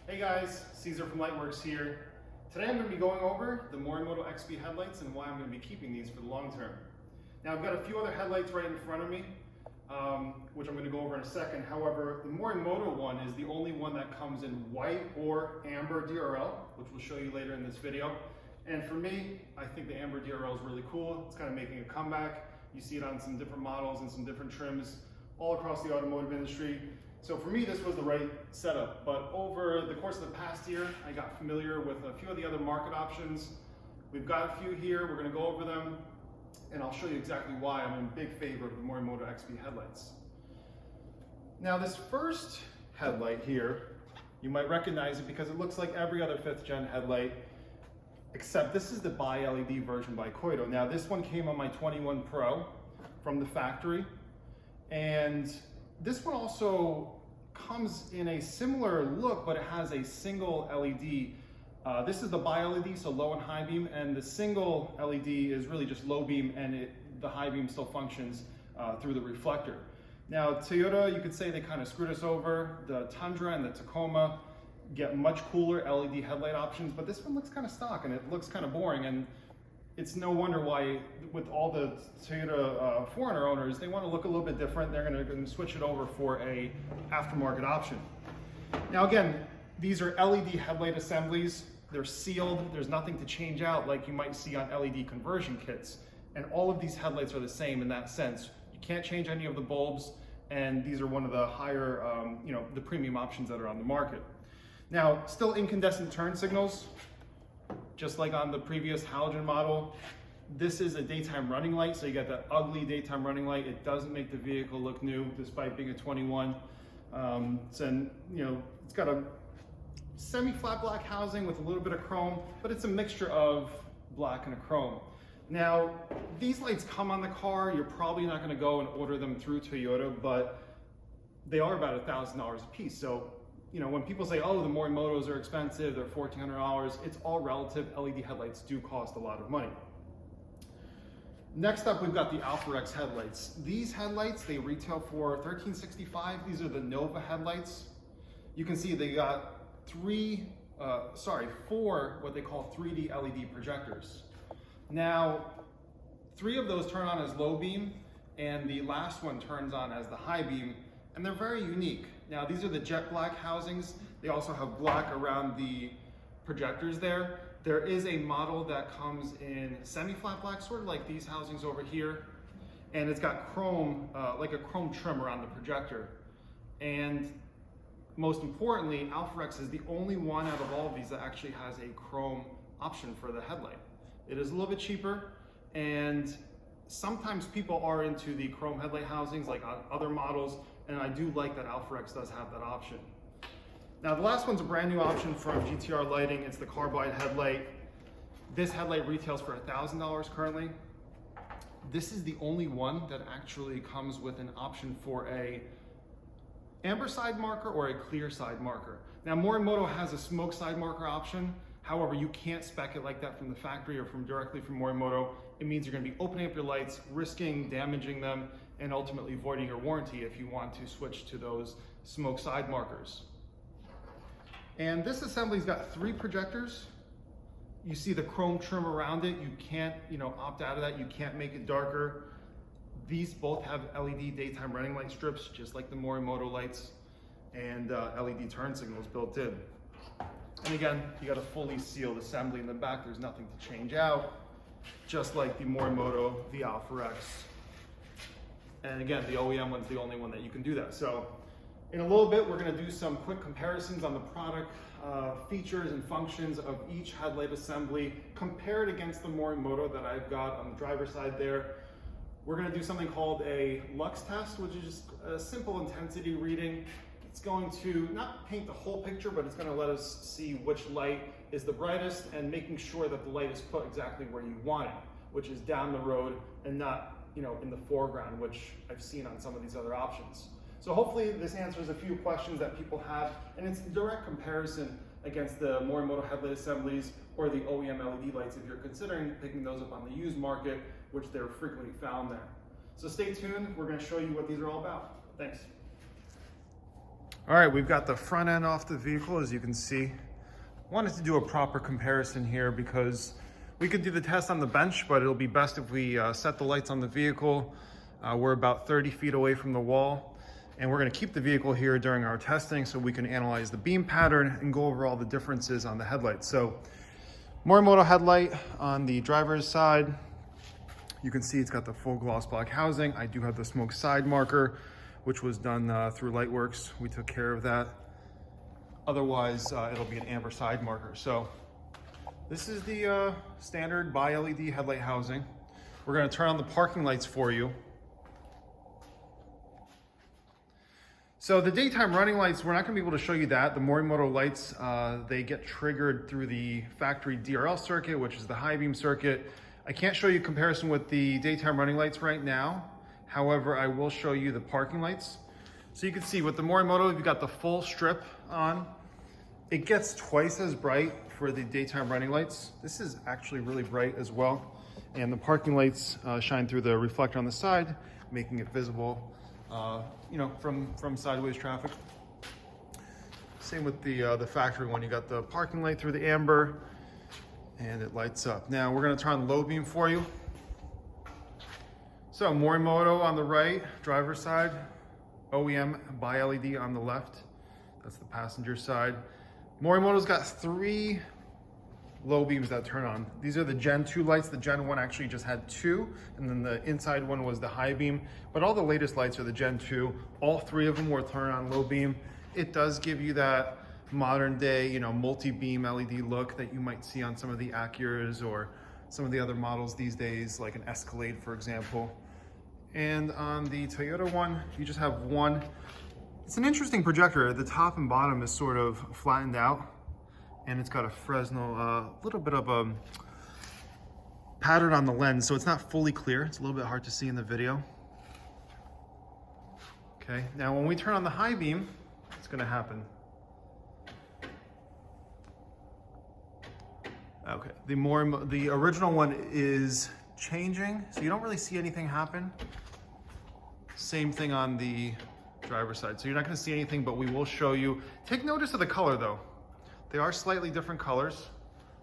Hey guys, Caesar from Lightworks here. Today I'm going to be going over the Morimoto XB headlights and why I'm going to be keeping these for the long term. Now I've got a few other headlights right in front of me, which I'm going to go over in a second. However, the Morimoto one is the only one that comes in white or amber DRL, which we'll show you later in this video. And for me, I think the amber DRL is really cool. It's kind of making a comeback. You see it on some different models and some different trims all across the automotive industry. So for me, this was the right setup, but over the course of the past year, I got familiar with a few of the other market options. We've got a few here, we're gonna go over them, and I'll show you exactly why I'm in big favor of the Morimoto XB headlights. Now this first headlight here, you might recognize it because it looks like every other 5th gen headlight, except this is the bi-LED version by Koito. Now this one came on my 21 Pro from the factory, and this one also comes in a similar look, but it has a single LED. This is the bi-LED, so low and high beam, and the single LED is really just low beam, and the high beam still functions through the reflector. Now Toyota, you could say they kind of screwed us over. The Tundra and the Tacoma get much cooler LED headlight options, but this one looks kind of stock and it looks kind of boring, and it's no wonder why with all the Toyota 4Runner owners, they want to look a little bit different. They're going to switch it over for a aftermarket option. Now again, these are LED headlight assemblies. They're sealed. There's nothing to change out like you might see on LED conversion kits. And all of these headlights are the same in that sense. You can't change any of the bulbs, and these are one of the higher, the premium options that are on the market. Now, still incandescent turn signals. Just like on the previous halogen model, this is a daytime running light, so you got that ugly daytime running light. It doesn't make the vehicle look new, despite being a 21. It's got a semi-flat black housing with a little bit of chrome, but it's a mixture of black and a chrome. Now, these lights come on the car. You're probably not going to go and order them through Toyota, but they are about $1,000 a piece. So, when people say, oh, the Morimotos are expensive, they're $1,400, it's all relative. LED headlights do cost a lot of money. Next up, we've got the AlphaRex headlights. These headlights, they retail for $1,365. These are the Nova headlights. You can see they got four what they call 3D LED projectors. Now, 3 of those turn on as low beam, and the last one turns on as the high beam, and they're very unique. Now, these are the jet black housings. They also have black around the projectors there. There is a model that comes in semi-flat black, sort of like these housings over here, and it's got chrome, like a chrome trim around the projector. And most importantly, AlphaRex is the only one out of all of these that actually has a chrome option for the headlight. It is a little bit cheaper, and sometimes people are into the chrome headlight housings like on other models, and I do like that AlphaRex does have that option. Now the last one's a brand new option from GTR Lighting. It's the Carbide headlight. This headlight retails for $1,000 currently. This is the only one that actually comes with an option for a amber side marker or a clear side marker. Now Morimoto has a smoke side marker option. However, you can't spec it like that from the factory or directly from Morimoto. It means you're going to be opening up your lights, risking damaging them, and ultimately voiding your warranty if you want to switch to those smoke side markers. And this assembly's got 3 projectors. You see the chrome trim around it. You can't, opt out of that. You can't make it darker. These both have LED daytime running light strips, just like the Morimoto lights, and LED turn signals built in. And again, you got a fully sealed assembly in the back. There's nothing to change out, just like the Morimoto, the AlphaRex. And again, the OEM one's the only one that you can do that. So in a little bit, we're gonna do some quick comparisons on the product features and functions of each headlight assembly, compare it against the Morimoto that I've got on the driver's side there. We're gonna do something called a Lux test, which is just a simple intensity reading. It's going to not paint the whole picture, but it's gonna let us see which light is the brightest and making sure that the light is put exactly where you want it, which is down the road and not in the foreground, which I've seen on some of these other options. So hopefully this answers a few questions that people have, and it's a direct comparison against the Morimoto headlight assemblies or the OEM LED lights if you're considering picking those up on the used market, which they're frequently found there. So stay tuned, we're going to show you what these are all about. Thanks. All right, we've got the front end off the vehicle, as you can see. Wanted to do a proper comparison here because we could do the test on the bench, but it'll be best if we set the lights on the vehicle. We're about 30 feet away from the wall, and we're gonna keep the vehicle here during our testing so we can analyze the beam pattern and go over all the differences on the headlights. So, Morimoto headlight on the driver's side. You can see it's got the full gloss black housing. I do have the smoke side marker, which was done through Lightworks. We took care of that. Otherwise, it'll be an amber side marker. So this is the standard bi-LED headlight housing. We're gonna turn on the parking lights for you. So the daytime running lights, we're not gonna be able to show you that. The Morimoto lights, they get triggered through the factory DRL circuit, which is the high beam circuit. I can't show you a comparison with the daytime running lights right now. However, I will show you the parking lights. So you can see with the Morimoto, you've got the full strip on. It gets twice as bright for the daytime running lights. This is actually really bright as well. And the parking lights shine through the reflector on the side, making it visible, you know, from sideways traffic. Same with the factory one. You got the parking light through the amber and it lights up. Now we're gonna turn on low beam for you. So Morimoto on the right, driver's side, OEM bi-LED on the left. That's the passenger side. Morimoto's got 3 low beams that turn on. These are the Gen 2 lights. The Gen 1 actually just had 2, and then the inside one was the high beam. But all the latest lights are the Gen 2. All 3 of them will turn on low beam. It does give you that modern day, you know, multi-beam LED look that you might see on some of the Acuras or some of the other models these days, like an Escalade, for example. And on the Toyota one, you just have one. It's an interesting projector. The top and bottom is sort of flattened out, and it's got a Fresnel, little bit of a pattern on the lens, so it's not fully clear. It's a little bit hard to see in the video. Okay, now when we turn on the high beam, what's gonna happen? Okay, the original one is changing, so you don't really see anything happen. Same thing on the driver's side. So you're not gonna see anything, but we will show you. Take notice of the color though. They are slightly different colors.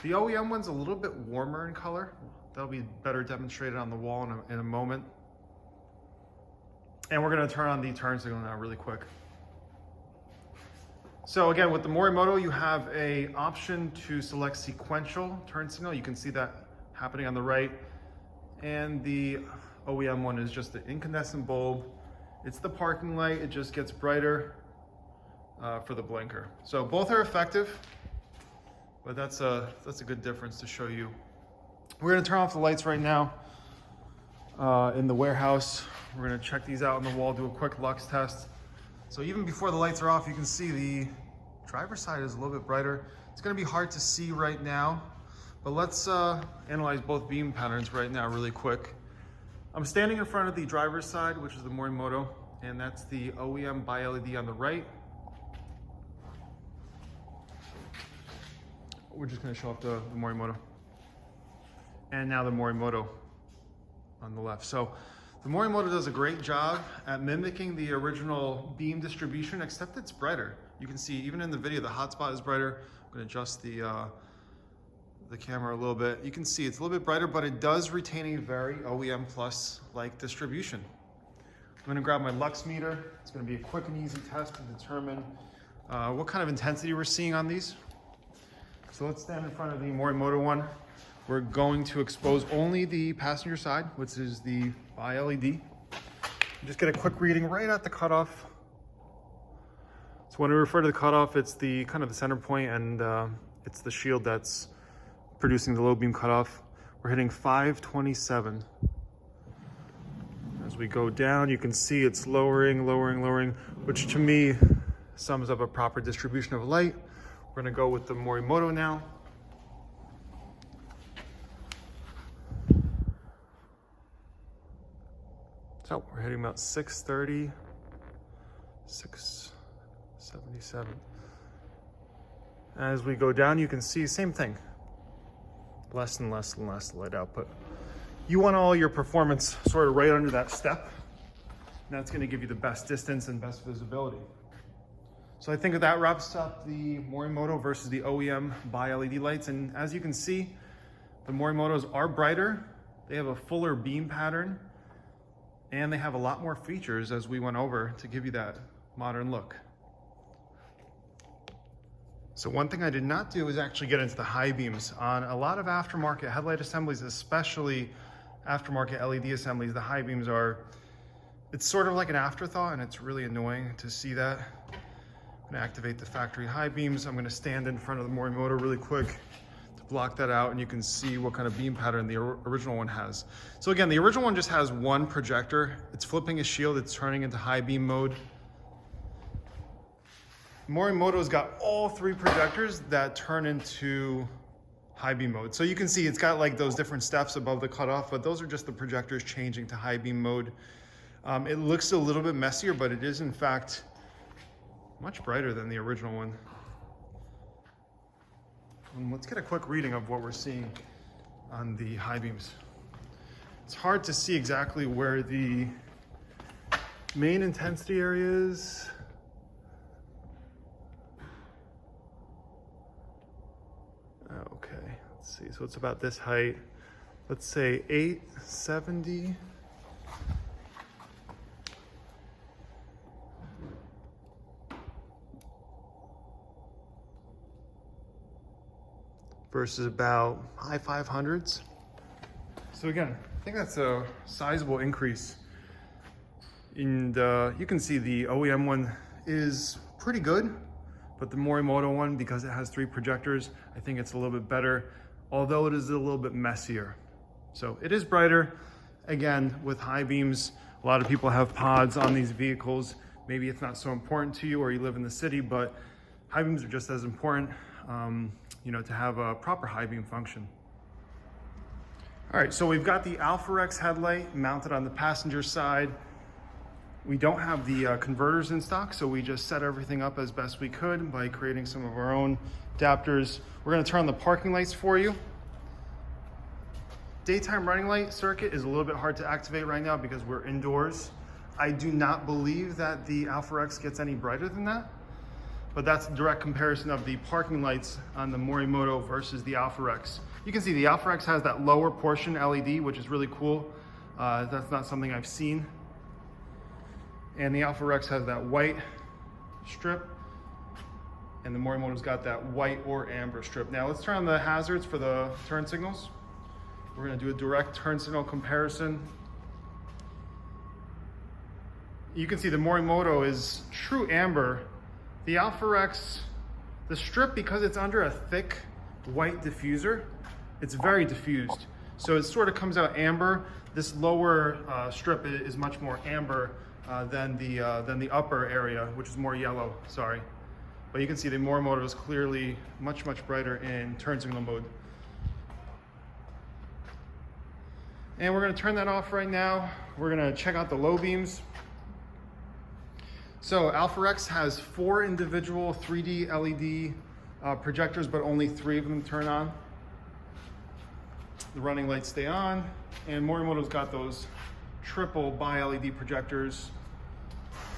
The OEM one's a little bit warmer in color. That'll be better demonstrated on the wall in a moment. And we're gonna turn on the turn signal now really quick. So again, with the Morimoto, you have a option to select sequential turn signal. You can see that happening on the right. And the OEM one is just the incandescent bulb. It's the parking light. It just gets brighter for the blinker. So both are effective, but that's a good difference to show you. We're gonna turn off the lights right now in the warehouse. We're gonna check these out on the wall, do a quick Lux test. So even before the lights are off, you can see the driver's side is a little bit brighter. It's gonna be hard to see right now, but let's analyze both beam patterns right now really quick. I'm standing in front of the driver's side, which is the Morimoto, and that's the OEM bi-LED on the right. We're just gonna show off the Morimoto. And now the Morimoto on the left. So the Morimoto does a great job at mimicking the original beam distribution, except it's brighter. You can see even in the video, the hotspot is brighter. I'm gonna adjust the camera a little bit. You can see it's a little bit brighter, but it does retain a very OEM Plus like distribution. I'm gonna grab my Lux meter. It's gonna be a quick and easy test to determine what kind of intensity we're seeing on these. So let's stand in front of the Morimoto one. We're going to expose only the passenger side, which is the bi-LED. Just get a quick reading right at the cutoff. So when we refer to the cutoff, it's the kind of the center point, and it's the shield that's producing the low beam cutoff. We're hitting 527. As we go down, you can see it's lowering, which to me sums up a proper distribution of light. We're gonna go with the Morimoto now. So we're hitting about 630, 677. As we go down, you can see same thing. Less and less light output. You want all your performance sort of right under that step. And that's gonna give you the best distance and best visibility. So I think that wraps up the Morimoto versus the OEM bi-LED lights. And as you can see, the Morimotos are brighter. They have a fuller beam pattern, and they have a lot more features as we went over to give you that modern look. So one thing I did not do is actually get into the high beams. On a lot of aftermarket headlight assemblies, especially aftermarket LED assemblies, the high beams are, it's sort of like an afterthought, and it's really annoying to see that. I'm gonna activate the factory high beams. I'm gonna stand in front of the Morimoto really quick to block that out, and you can see what kind of beam pattern the original one has. So again, the original one just has one projector. It's flipping a shield, it's turning into high beam mode. Morimoto's got all three projectors that turn into high beam mode. So you can see it's got like those different steps above the cutoff, but those are just the projectors changing to high beam mode. It looks a little bit messier, but it is in fact much brighter than the original one. And let's get a quick reading of what we're seeing on the high beams. It's hard to see exactly where the main intensity area is. Okay, let's see. So it's about this height. Let's say 870. Versus about high 500s. So again, I think that's a sizable increase. And you can see the OEM one is pretty good, but the Morimoto one, because it has three projectors, I think it's a little bit better, although it is a little bit messier. So it is brighter. Again, with high beams, a lot of people have pods on these vehicles. Maybe it's not so important to you or you live in the city, but high beams are just as important, you know, to have a proper high beam function. All right, so we've got the AlphaRex headlight mounted on the passenger side. We don't have the converters in stock, so we just set everything up as best we could by creating some of our own adapters. We're gonna turn on the parking lights for you. Daytime running light circuit is a little bit hard to activate right now because we're indoors. I do not believe that the AlphaRex gets any brighter than that, but that's a direct comparison of the parking lights on the Morimoto versus the AlphaRex. You can see the AlphaRex has that lower portion LED, which is really cool. That's not something I've seen. And the AlphaRex has that white strip, and the Morimoto's got that white or amber strip. Now let's turn on the hazards for the turn signals. We're gonna do a direct turn signal comparison. You can see the Morimoto is true amber. The AlphaRex, the strip, because it's under a thick white diffuser, it's very diffused. So it sort of comes out amber. This lower strip is much more amber than the upper area, which is more yellow, sorry. But you can see the Morimoto is clearly much, much brighter in turn signal mode. And we're gonna turn that off right now. We're gonna check out the low beams. So AlphaRex has 4 individual 3D LED projectors, but only 3 of them turn on. The running lights stay on, and Morimoto's got those triple bi-LED projectors.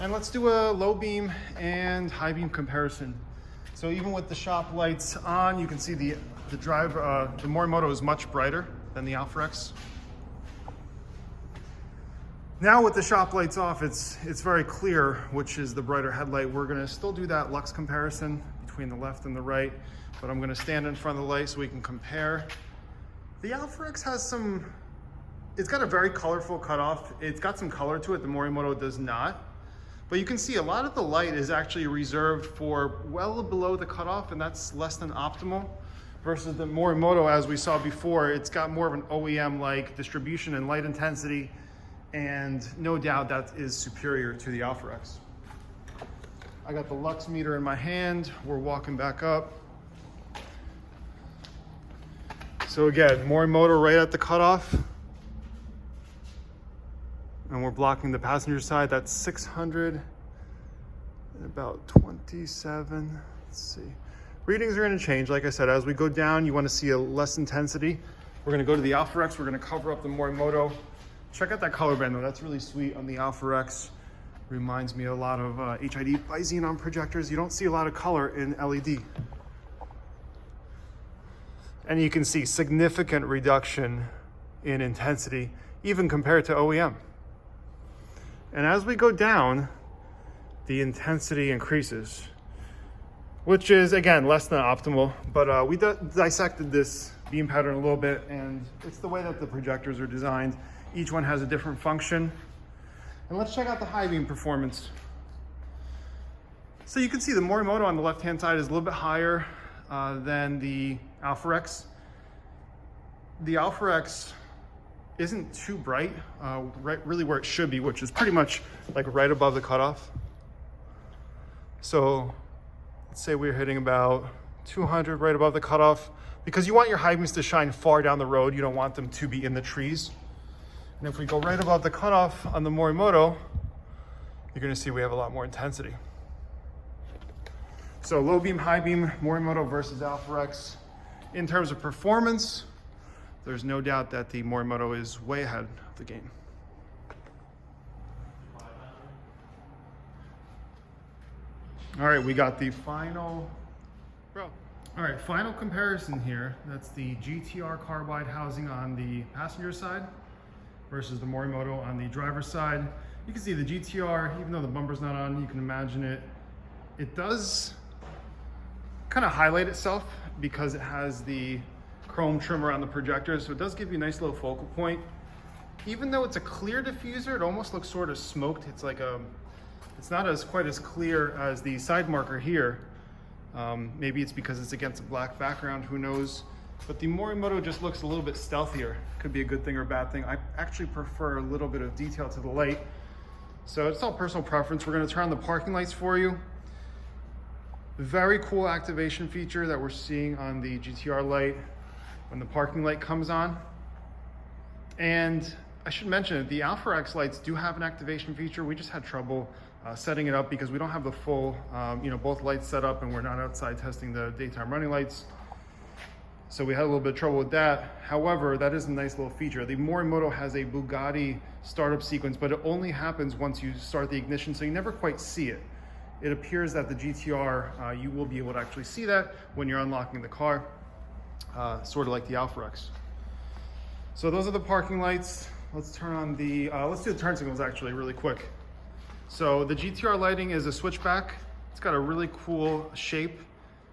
And let's do a low beam and high beam comparison. So even with the shop lights on, you can see the Morimoto is much brighter than the AlphaRex. Now with the shop lights off, it's very clear which is the brighter headlight. We're gonna still do that Lux comparison between the left and the right, but I'm gonna stand in front of the light so we can compare. The AlphaRex has it's got a very colorful cutoff. It's got some color to it, the Morimoto does not. But you can see a lot of the light is actually reserved for well below the cutoff, and that's less than optimal. Versus the Morimoto, as we saw before, it's got more of an OEM-like distribution and light intensity, and no doubt that is superior to the AlphaRex. I got the Lux meter in my hand. We're walking back up. So again, Morimoto right at the cutoff. And we're blocking the passenger side. That's 600 and about 27. Let's see. Readings are gonna change. Like I said, as we go down, you wanna see a less intensity. We're gonna go to the AlphaRex. We're gonna cover up the Morimoto. Check out that color band though. That's really sweet on the AlphaRex. Reminds me a lot of HID by xenon projectors. You don't see a lot of color in LED. And you can see significant reduction in intensity, even compared to OEM. And as we go down, the intensity increases, which is, again, less than optimal. But we dissected this beam pattern a little bit, and it's the way that the projectors are designed. Each one has a different function. And let's check out the high beam performance. So you can see the Morimoto on the left-hand side is a little bit higher than the AlphaRex. The AlphaRex isn't too bright, really where it should be, which is pretty much like right above the cutoff. So let's say we're hitting about 200 right above the cutoff, because you want your high beams to shine far down the road. You don't want them to be in the trees. And if we go right above the cutoff on the Morimoto, you're gonna see we have a lot more intensity. So low beam, high beam, Morimoto versus AlphaRex. In terms of performance, there's no doubt that the Morimoto is way ahead of the game. All right, we got the final, All right, final comparison here. That's the GTR Carbide housing on the passenger side versus the Morimoto on the driver's side. You can see the GTR, even though the bumper's not on, you can imagine it. It does kind of highlight itself because it has the chrome trim around the projector, so it does give you a nice little focal point. Even though it's a clear diffuser, it almost looks sort of smoked. It's like it's not quite as clear as the side marker here. Maybe it's because it's against a black background, who knows? But the Morimoto just looks a little bit stealthier. Could be a good thing or a bad thing. I actually prefer a little bit of detail to the light. So it's all personal preference. We're gonna turn on the parking lights for you. Very cool activation feature that we're seeing on the GTR light when the parking light comes on. And I should mention that the AlphaRex lights do have an activation feature. We just had trouble setting it up because we don't have the full, both lights set up, and we're not outside testing the daytime running lights. So we had a little bit of trouble with that. However, that is a nice little feature. The Morimoto has a Bugatti startup sequence, but it only happens once you start the ignition, so you never quite see it. It appears that the GTR, you will be able to actually see that when you're unlocking the car, sort of like the AlphaRex. So those are the parking lights. Let's turn on the, let's do the turn signals actually really quick. So the GTR lighting is a switchback. It's got a really cool shape.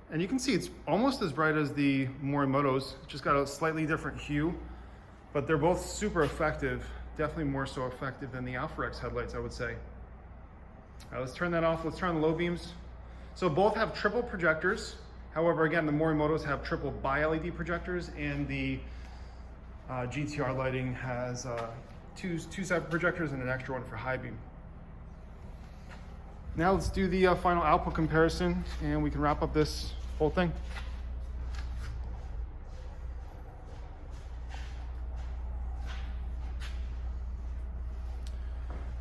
And you can see it's almost as bright as the Morimoto's, just got a slightly different hue, but they're both super effective, definitely more so effective than the AlphaRex headlights, I would say. All right, let's turn that off. Let's turn on the low beams. So both have triple projectors. However, again, the Morimoto's have triple bi-LED projectors, and the GTR lighting has two separate projectors and an extra one for high beam. Now let's do the final output comparison, and we can wrap up this whole thing.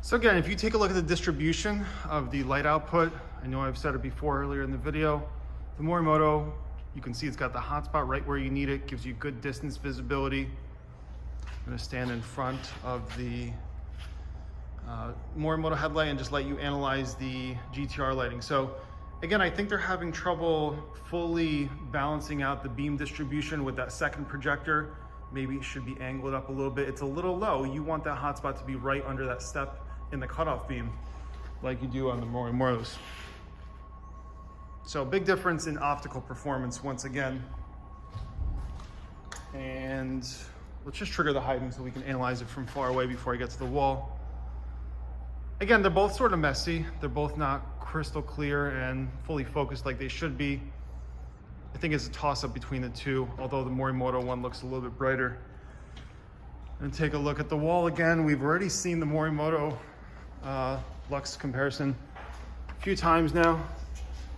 So again, if you take a look at the distribution of the light output, I know I've said it before earlier in the video, the Morimoto, you can see it's got the hotspot right where you need it, gives you good distance visibility. I'm gonna stand in front of the Morimoto headlight and just let you analyze the GTR lighting. So again, I think they're having trouble fully balancing out the beam distribution with that second projector. Maybe it should be angled up a little bit. It's a little low. You want that hotspot to be right under that step in the cutoff beam like you do on the Morimotos. So big difference in optical performance once again. And let's just trigger the high beam so we can analyze it from far away before I get to the wall. Again, they're both sort of messy. They're both not crystal clear and fully focused like they should be. I think it's a toss-up between the two, although the Morimoto one looks a little bit brighter. And take a look at the wall again. We've already seen the Morimoto Lux comparison a few times now.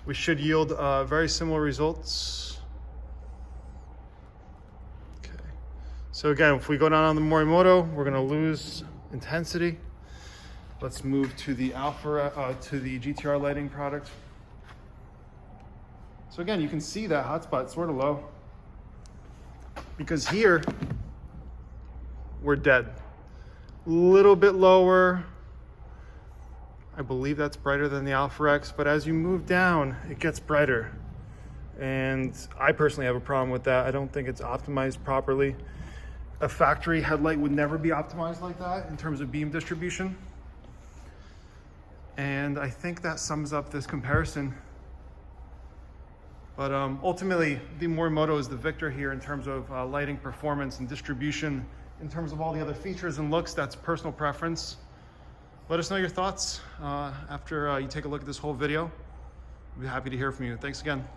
We should yield very similar results. Okay. So again, if we go down on the Morimoto, we're gonna lose intensity. Let's move to the to the GTR lighting product. So again, you can see that hotspot sort of low because here we're dead. A little bit lower. I believe that's brighter than the AlphaRex, but as you move down, it gets brighter. And I personally have a problem with that. I don't think it's optimized properly. A factory headlight would never be optimized like that in terms of beam distribution. And I think that sums up this comparison. But ultimately, the Morimoto is the victor here in terms of lighting performance and distribution. In terms of all the other features and looks, that's personal preference. Let us know your thoughts after you take a look at this whole video. I'd be happy to hear from you. Thanks again.